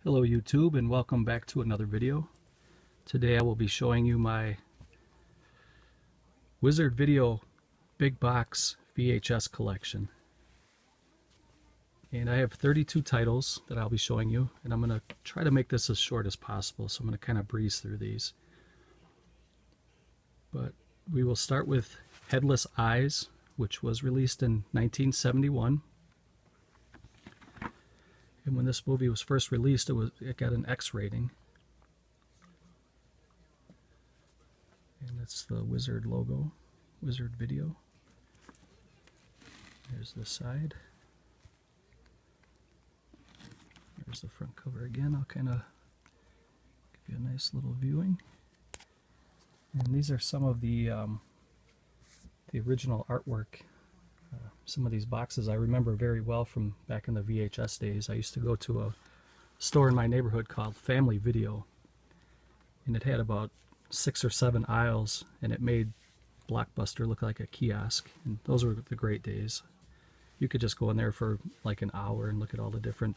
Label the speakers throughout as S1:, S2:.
S1: Hello YouTube, and welcome back to another video. Today I will be showing you my Wizard Video Big Box VHS collection. And I have 32 titles that I'll be showing you, and I'm going to try to make this as short as possible, so I'm going to kind of breeze through these. But we will start with Headless Eyes, which was released in 1971. And when this movie was first released, it got an X rating. And that's the Wizard logo, Wizard Video. There's the side. There's the front cover again. I'll kind of give you a nice little viewing. And these are some of the original artwork. Some of these boxes I remember very well from back in the VHS days. I used to go to a store in my neighborhood called Family Video, and it had about 6 or 7 aisles, and it made Blockbuster look like a kiosk, and those were the great days. You could just go in there for like an hour and look at all the different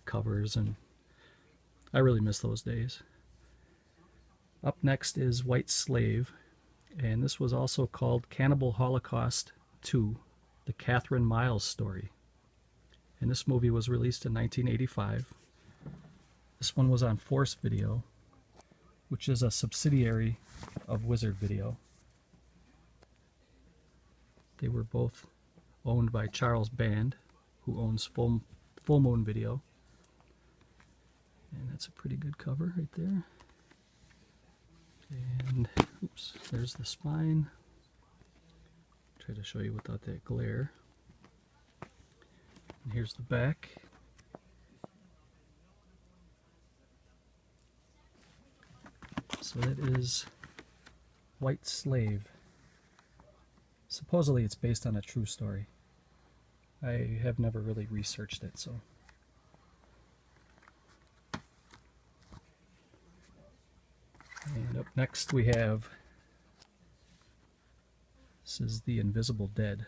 S1: covers, and I really miss those days. Up next is White Slave, and this was also called Cannibal Holocaust 2. The Catherine Miles story. And this movie was released in 1985. This one was on Force Video, which is a subsidiary of Wizard Video. They were both owned by Charles Band, who owns Full Moon Video. And that's a pretty good cover right there. And oops, there's the spine. Try to show you without that glare. And here's the back. So that is White Slave. Supposedly it's based on a true story. I have never really researched it, so. And up next we have, this is The Invisible Dead.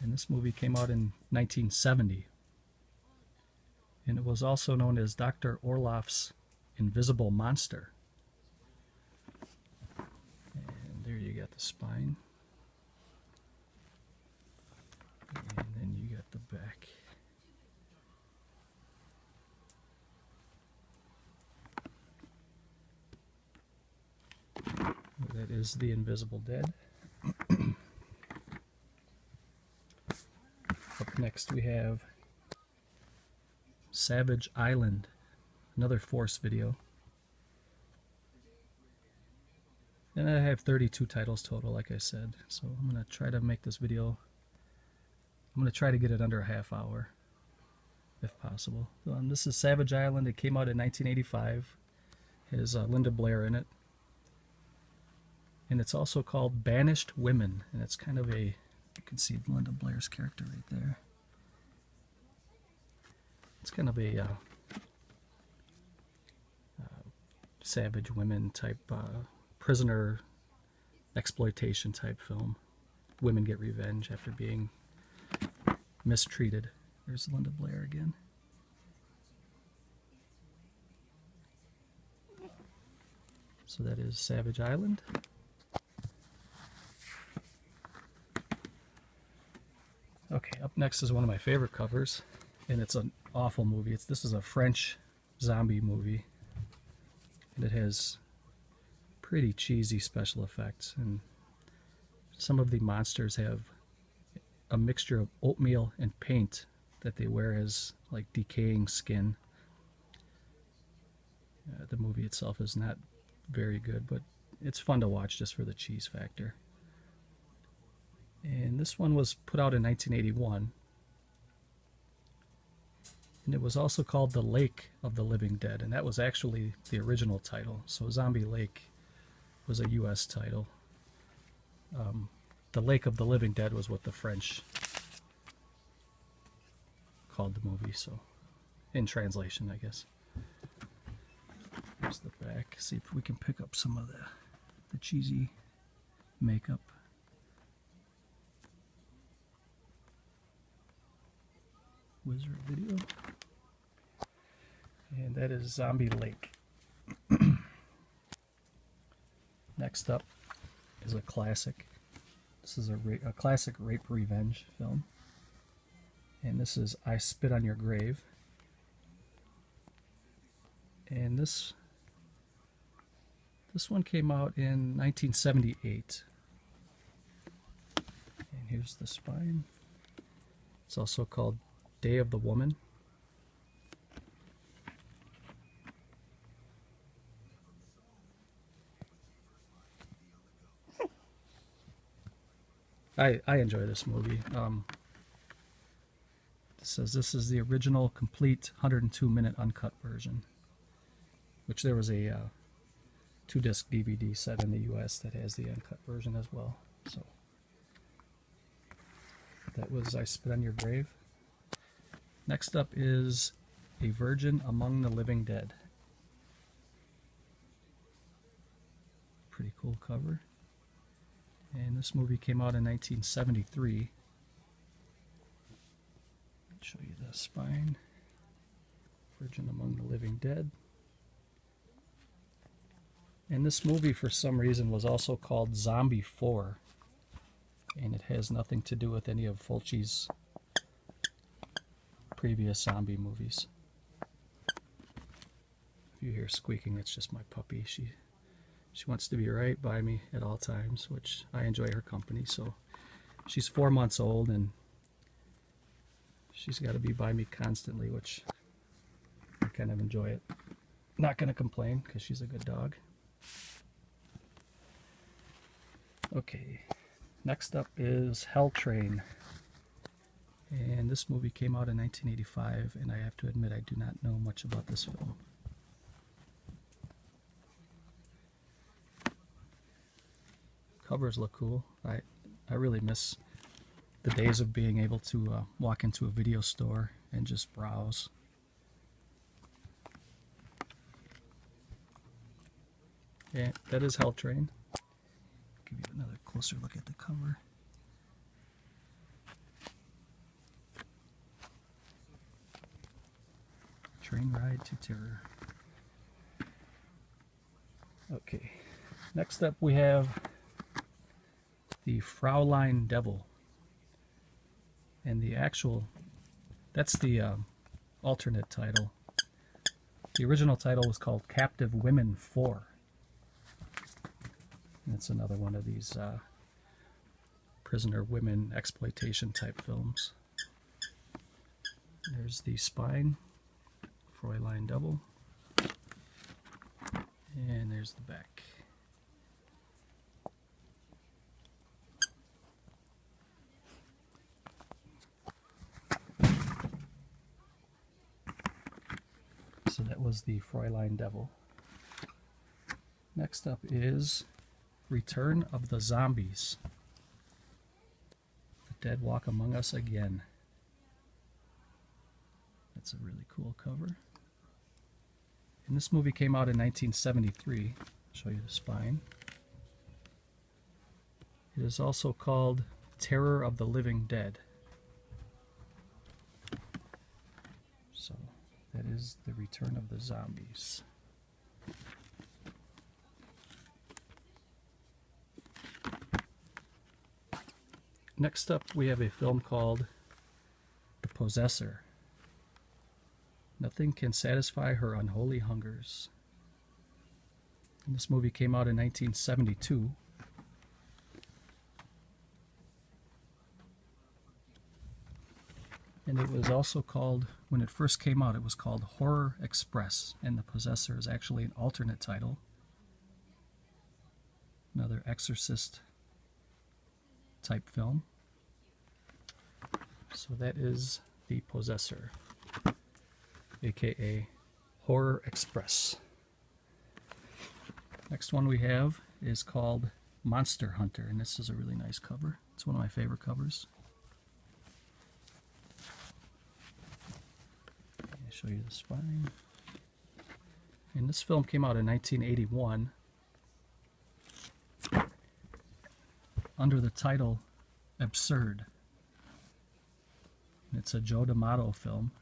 S1: And this movie came out in 1970. And it was also known as Dr. Orloff's Invisible Monster. And there you got the spine. And then you got the back. That is The Invisible Dead. Up next we have Savage Island, another Force Video. And I have 32 titles total, like I said. So I'm going to try to make this video, I'm going to try to get it under a half hour, if possible. This is Savage Island. It came out in 1985. It has Linda Blair in it. And it's also called Banished Women, and it's kind of a, you can see Linda Blair's character right there. It's kind of a savage women type, prisoner exploitation type film. Women get revenge after being mistreated. There's Linda Blair again. So that is Savage Island. Okay, up next is one of my favorite covers, and it's an awful movie. This is a French zombie movie, and it has pretty cheesy special effects, and some of the monsters have a mixture of oatmeal and paint that they wear as like decaying skin. The movie itself is not very good, but it's fun to watch just for the cheese factor. And this one was put out in 1981. And it was also called The Lake of the Living Dead. And that was actually the original title. So Zombie Lake was a US title. The Lake of the Living Dead was what the French called the movie. So in translation, I guess. Here's the back. See if we can pick up some of the cheesy makeup. Wizard Video. And that is Zombie Lake. Next up is a classic. This is a classic rape revenge film. And this is I Spit on Your Grave. And this one came out in 1978. And here's the spine. It's also called Day of the Woman. I enjoy this movie. It says this is the original complete 102-minute uncut version, which there was a 2-disc DVD set in the US that has the uncut version as well. So that was I Spit on Your Grave. Next up is A Virgin Among the Living Dead. Pretty cool cover. And this movie came out in 1973. I'll show you the spine. Virgin Among the Living Dead. And this movie, for some reason, was also called Zombie 4. And it has nothing to do with any of Fulci's previous zombie movies. If you hear squeaking, it's just my puppy. She wants to be right by me at all times, which I enjoy her company. So she's 4 months old and she's got to be by me constantly, which I kind of enjoy it. Not going to complain because she's a good dog. Okay, next up is Hell Train. And this movie came out in 1985, and I have to admit I do not know much about this film. Covers look cool. I really miss the days of being able to walk into a video store and just browse. Yeah, that is Hell Train. Give you another closer look at the cover. Train Ride to Terror. Okay, next up we have the Fraulein Devil. And the actual, that's the alternate title. The original title was called Captive Women 4. And it's another one of these prisoner women exploitation type films. There's the spine, Fraulein Devil. And there's the back. So that was the Fraulein Devil. Next up is Return of the Zombies. The Dead Walk Among Us Again. That's a really cool cover. And this movie came out in 1973. I'll show you the spine. It is also called Terror of the Living Dead. So that is the Return of the Zombies. Next up, we have a film called The Possessor. Nothing can satisfy her unholy hungers. And this movie came out in 1972. And it was also called, when it first came out, it was called Horror Express. And The Possessor is actually an alternate title. Another Exorcist type film. So that is The Possessor, aka Horror Express. Next one we have is called Monster Hunter, and this is a really nice cover. It's one of my favorite covers. I'll show you the spine. And this film came out in 1981 under the title Absurd. It's a Joe D'Amato film.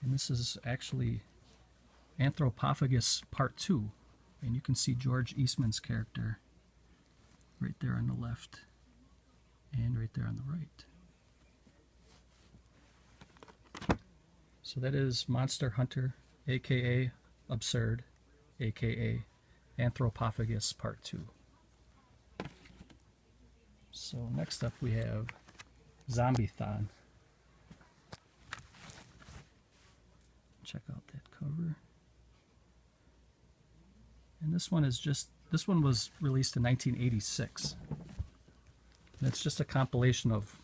S1: And this is actually Anthropophagus Part 2. And you can see George Eastman's character right there on the left and right there on the right. So that is Monster Hunter, aka Absurd, aka Anthropophagus Part 2. So next up we have Zombie-thon. Check out that cover. And this one was released in 1986. And it's just a compilation of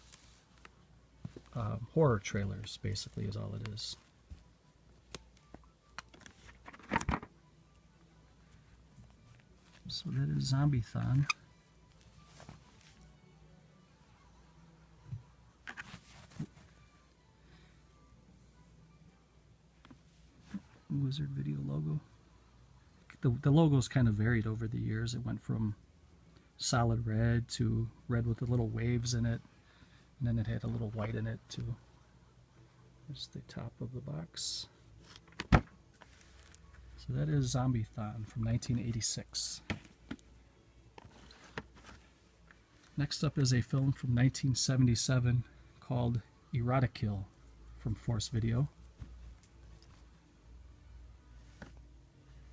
S1: horror trailers, basically, is all it is. So that is Zombie-thon. Wizard Video logo. The logo's kind of varied over the years. It went from solid red to red with the little waves in it, and then it had a little white in it too. There's the top of the box. So that is Zombie-thon from 1986. Next up is a film from 1977 called Erotica from Force Video.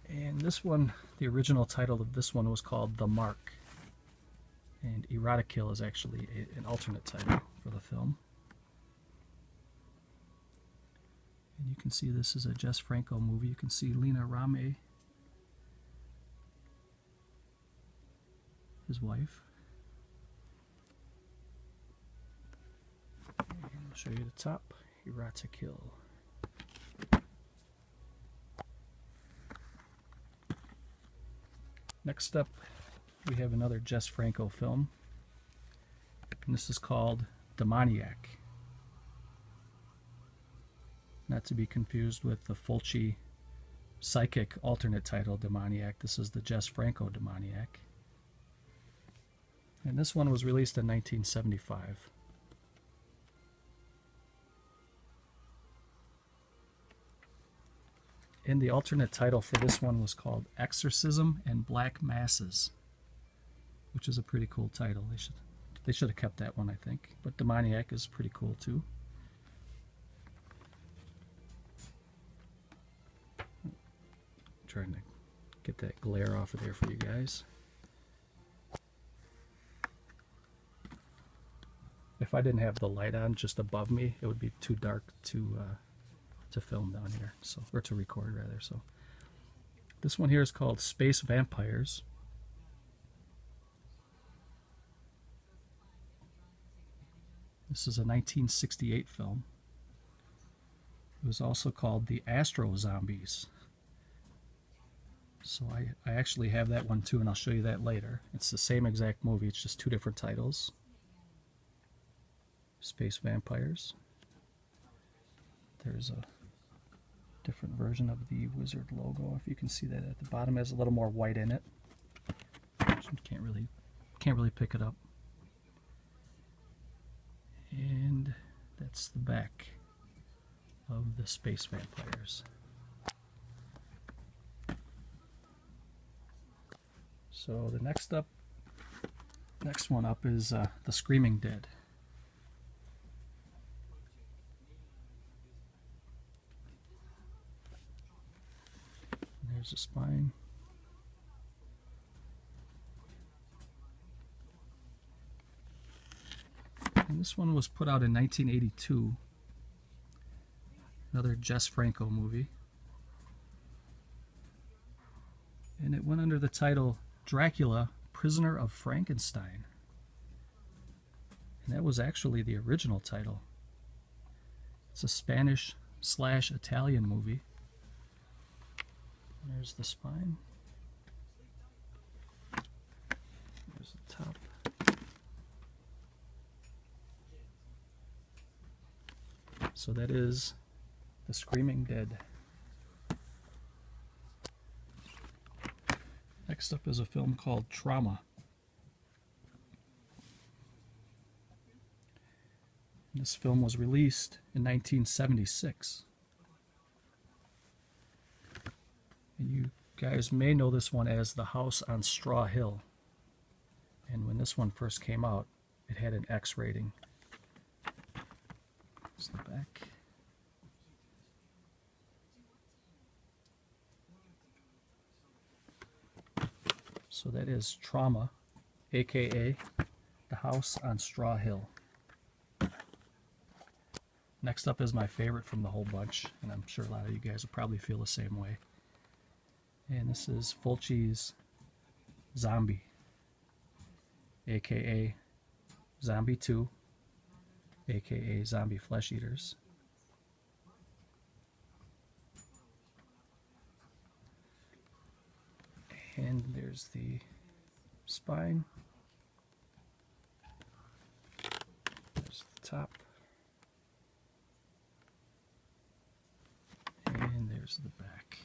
S1: And this one, the original title of this one was called The Mark. And Erotica is actually an alternate title for the film. And you can see this is a Jess Franco movie. You can see Lena Rame, his wife. And I'll show you the top. Erotica. Next up, we have another Jess Franco film, and this is called Demoniac. Not to be confused with the Fulci psychic alternate title Demoniac. This is the Jess Franco Demoniac. And this one was released in 1975. And the alternate title for this one was called Exorcism and Black Masses, which is a pretty cool title. They should have kept that one, I think. But Demoniac is pretty cool too. I'm trying to get that glare off of there for you guys. If I didn't have the light on just above me, it would be too dark to film down here, so, or to record rather. So this one here is called Space Vampires. This is a 1968 film. It was also called The Astro Zombies. So I actually have that one too, and I'll show you that later. It's the same exact movie, it's just two different titles. Space Vampires. There's a different version of the Wizard logo. If you can see that at the bottom, it has a little more white in it. Can't really pick it up. And that's the back of the Space Vampires. So the next one up is The Screaming Dead. There's the spine. And this one was put out in 1982. Another Jess Franco movie. And it went under the title Dracula, Prisoner of Frankenstein. And that was actually the original title. It's a Spanish/Italian movie. There's the spine. There's the top. So that is The Screaming Dead. Next up is a film called Trauma. This film was released in 1976. And you guys may know this one as The House on Straw Hill. And when this one first came out, it had an X rating. Here's the back. So that is Trauma, aka The House on Straw Hill. Next up is my favorite from the whole bunch, and I'm sure a lot of you guys will probably feel the same way. And this is Fulci's Zombie, aka Zombie 2, aka Zombie Flesh Eaters. And there's the spine. There's the top. And there's the back.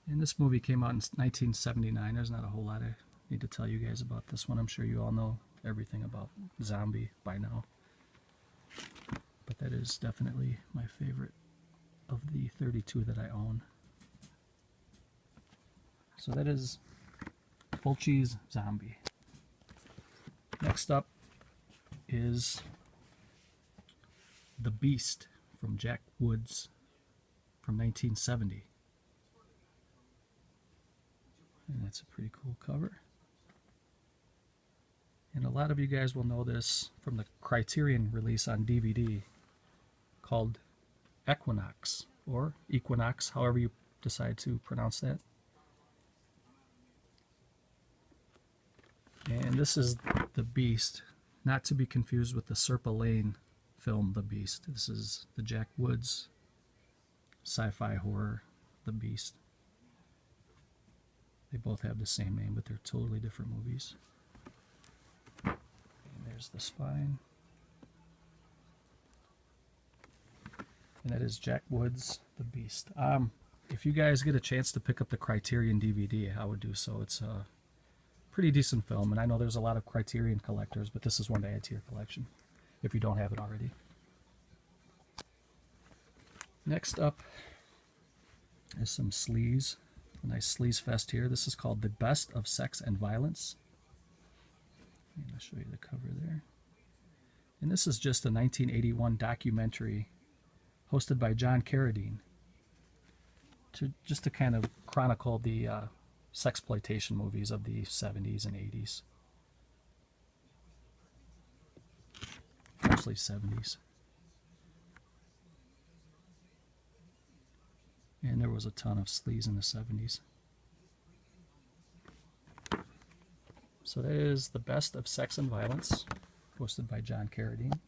S1: And this movie came out in 1979. There's not a whole lot I need to tell you guys about this one. I'm sure you all know everything about Zombie by now. But that is definitely my favorite of the 32 that I own. So that is Fulci's Zombie. Next up is The Beast from Jack Woods from 1970. And that's a pretty cool cover. And a lot of you guys will know this from the Criterion release on DVD called Equinox, or Equinox, however you decide to pronounce that. And this is The Beast, not to be confused with the Serpa Lane film The Beast. This is the Jack Woods sci-fi horror The Beast. They both have the same name, but they're totally different movies. And there's the spine. And that is Jack Woods The Beast. If you guys get a chance to pick up the Criterion DVD, I would do so. It's a pretty decent film, and I know there's a lot of Criterion collectors, but this is one to add to your collection if you don't have it already. Next up is some sleaze. A nice sleaze fest here. This is called The Best of Sex and Violence. And I'll show you the cover there. And this is just a 1981 documentary hosted by John Carradine just to kind of chronicle the sexploitation movies of the 70s and 80s. Mostly 70s. And there was a ton of sleaze in the 70s. So that is The Best of Sex and Violence, hosted by John Carradine.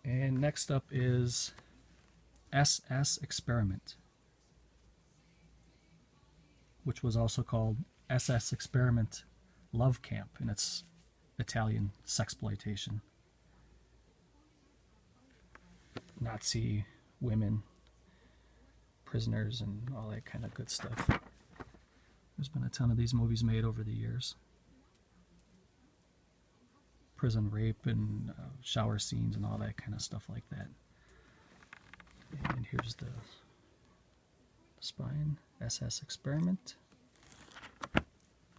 S1: And next up is SS Experiment, which was also called SS Experiment Love Camp, and it's Italian sexploitation. Nazi women, prisoners, and all that kind of good stuff. There's been a ton of these movies made over the years. Prison rape and shower scenes and all that kind of stuff like that. And here's the spine, SS Experiment.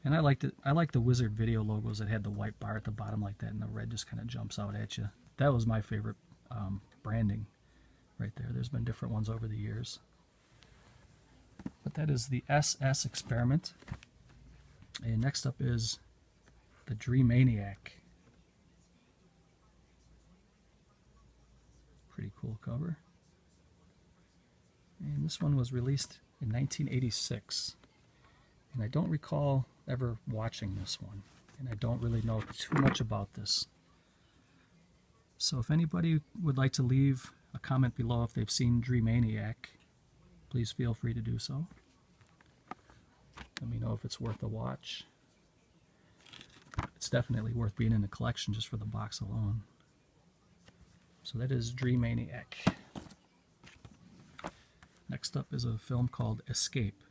S1: And I liked it. I like the Wizard Video logos that had the white bar at the bottom like that, and the red just kind of jumps out at you. That was my favorite branding right there. There's been different ones over the years. But that is the SS Experiment. And next up is the Dreamaniac. Pretty cool cover. And this one was released in 1986. And I don't recall ever watching this one. And I don't really know too much about this. So if anybody would like to leave a comment below if they've seen Dreamaniac, please feel free to do so. Let me know if it's worth a watch. It's definitely worth being in the collection just for the box alone. So that is Dreamaniac. Next up is a film called Escape.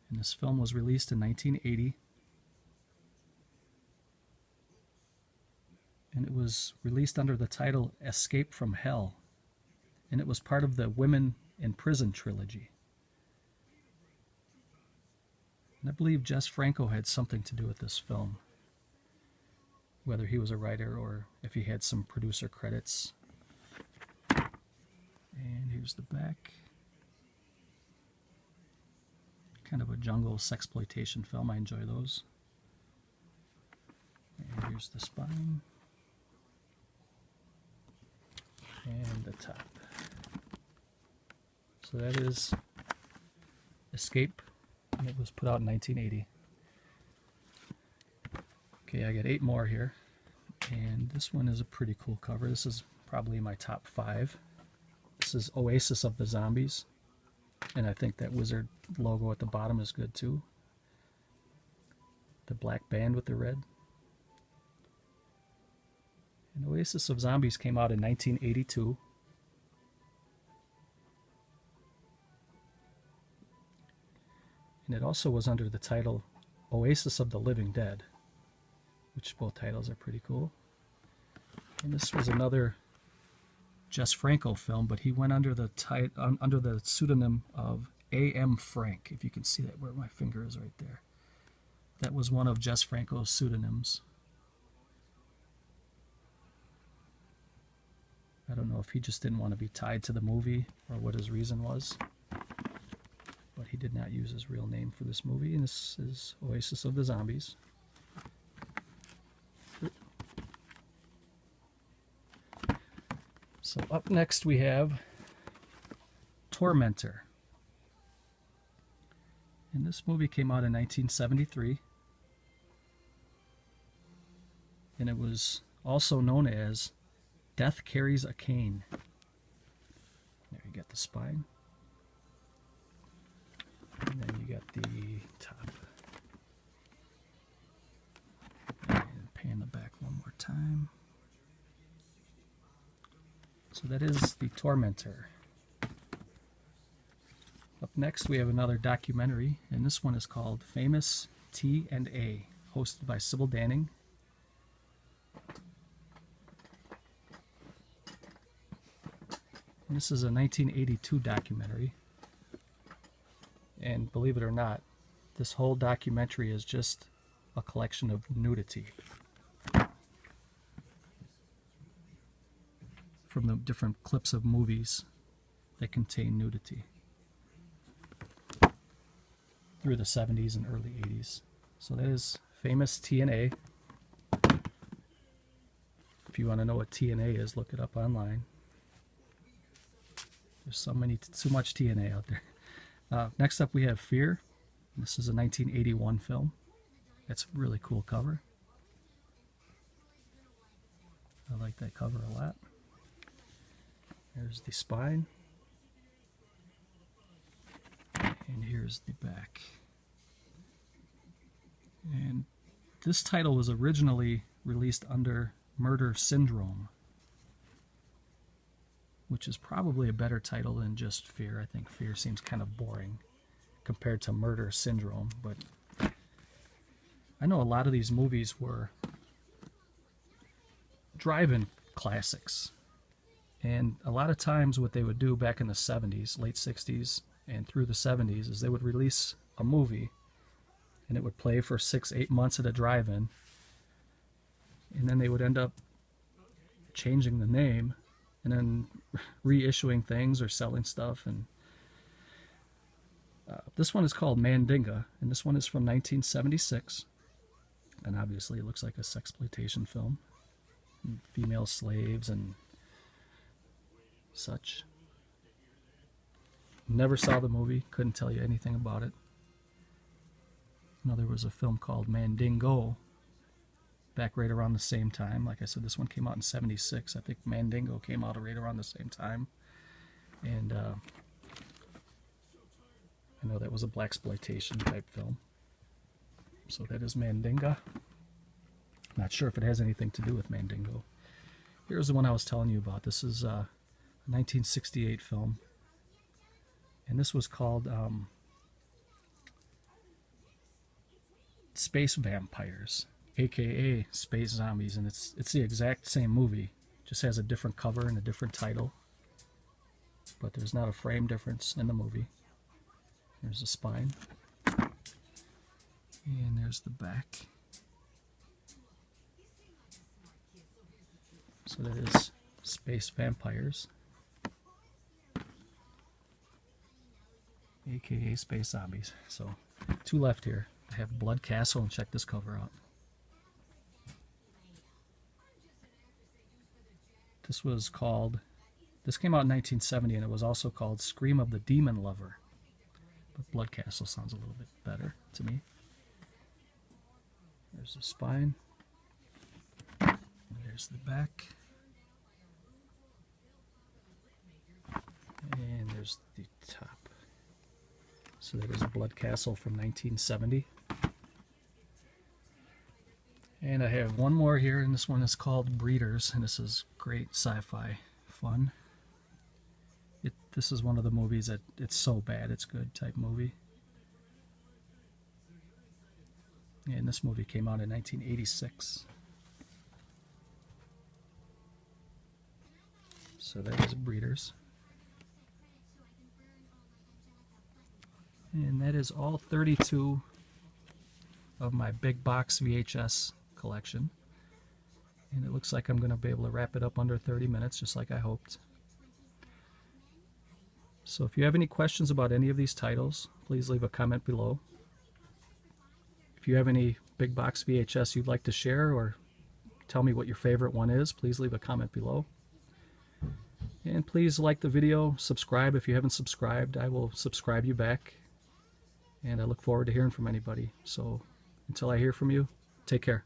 S1: And this film was released in 1980. and it was released under the title Escape from Hell, and it was part of the Women in Prison trilogy. And I believe Jess Franco had something to do with this film, whether he was a writer or if he had some producer credits. And here's the back. Kind of a jungle sexploitation film. I enjoy those. And here's the spine. And the top. So that is Escape, and it was put out in 1980. Okay, I got 8 more here, and this one is a pretty cool cover. This is probably my top 5. This is Oasis of the Zombies, and I think that wizard logo at the bottom is good too. The black band with the red. And Oasis of Zombies came out in 1982. And it also was under the title Oasis of the Living Dead, which both titles are pretty cool. And this was another Jess Franco film, but he went under the pseudonym of A.M. Frank, if you can see that where my finger is right there. That was one of Jess Franco's pseudonyms. I don't know if he just didn't want to be tied to the movie or what his reason was, but he did not use his real name for this movie, and this is Oasis of the Zombies. So up next we have Tormentor. And this movie came out in 1973. And it was also known as Death Carries a Cane. There you got the spine. And then you got the top. And pan the back one more time. So that is the Tormentor. Up next we have another documentary, and this one is called Famous T&A, hosted by Sybil Danning. And this is a 1982 documentary, and believe it or not, this whole documentary is just a collection of nudity from the different clips of movies that contain nudity through the 70s and early 80s. So that is Famous T&A. If you want to know what T&A is, look it up online. There's too much T&A out there. Next up we have Fear. This is a 1981 film. It's a really cool cover. I like that cover a lot. Here's the spine. And here's the back. And this title was originally released under Murder Syndrome, which is probably a better title than just Fear. I think Fear seems kind of boring compared to Murder Syndrome, but I know a lot of these movies were drive-in classics. And a lot of times what they would do back in the 70s, late 60s, and through the 70s is they would release a movie and it would play for 6-8 months at a drive-in, and then they would end up changing the name and then reissuing things or selling stuff. And this one is called Mandinga, and this one is from 1976, and obviously it looks like a sexploitation film, female slaves and such. Never saw the movie, couldn't tell you anything about it. There was a film called Mandingo back right around the same time. Like I said, this one came out in 76. I think Mandingo came out right around the same time. And I know that was a blaxploitation type film. So that is Mandinga. Not sure if it has anything to do with Mandingo. Here's the one I was telling you about. This is a 1968 film. And this was called Space Vampires. aka Space Zombies, and it's the exact same movie, just has a different cover and a different title, but there's not a frame difference in the movie. There's the spine, and there's the back. So that is Space Vampires, aka Space Zombies. So 2 left here. I have Blood Castle, and check this cover out. This came out in 1970, and it was also called Scream of the Demon Lover. But Blood Castle sounds a little bit better to me. There's the spine. And there's the back. And there's the top. So that is Blood Castle from 1970. And I have one more here, and this one is called Breeders, and this is great sci-fi fun. This is one of the movies that it's so bad it's good type movie. And this movie came out in 1986. So that is Breeders. And that is all 32 of my big box VHS collection. And it looks like I'm going to be able to wrap it up under 30 minutes, just like I hoped. So if you have any questions about any of these titles, please leave a comment below. If you have any big box VHS you'd like to share, or tell me what your favorite one is, please leave a comment below. And please like the video, subscribe if you haven't subscribed. I will subscribe you back. And I look forward to hearing from anybody. So until I hear from you, take care.